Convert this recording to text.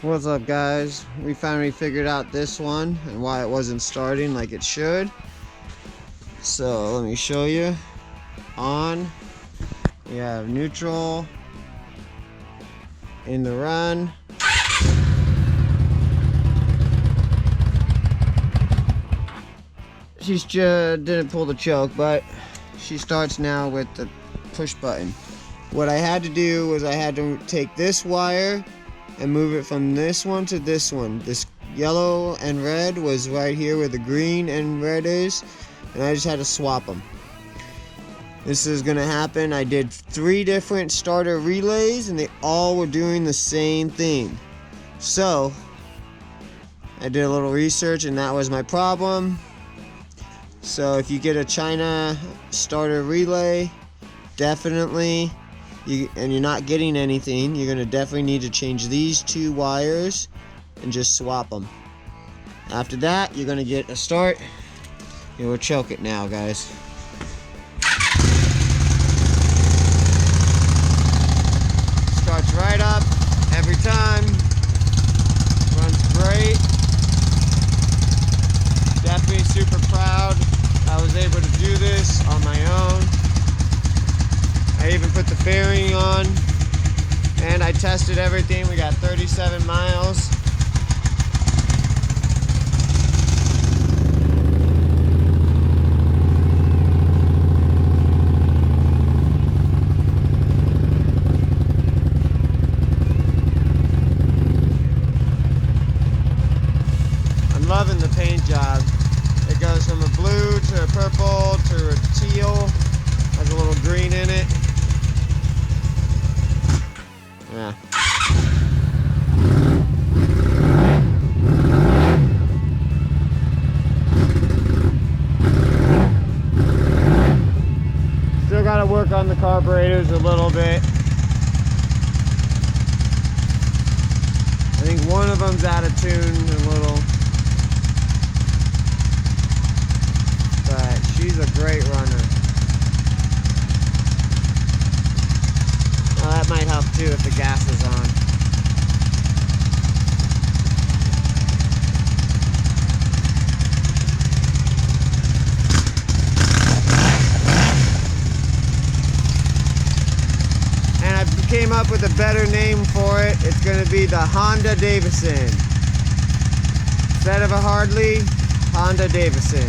What's up, guys? We finally figured out this one and why it wasn't starting like it should. So let me show you. On, we have neutral, in the run. She's just didn't pull the choke, but she starts now with the push button. What I had to do was I had to take this wire and move it from this one to this one. This yellow and red was right here where the green and red is, and I just had to swap them. This is gonna happen. I did 3 different starter relays and they all were doing the same thing. So I did a little research and that was my problem. So if you get a China starter relay, definitely, and you're not getting anything, you're gonna definitely need to change these 2 wires and just swap them. After that, you're gonna get a start. You will choke it now, guys. Starts right up every time. Runs great. Definitely super proud I was able to do this on my own. I even put the fairing on and I tested everything. We got 37 miles. I'm loving the paint job. It goes from a blue to a purple to a teal. Has a little green in it. Yeah. Still got to work on the carburetors a little bit. I think one of them's out of tune a little. But she's a great runner. Well, that might help too if the gas is on. And I came up with a better name for it. It's going to be the Honda Davidson. Instead of a Harley, Honda Davidson.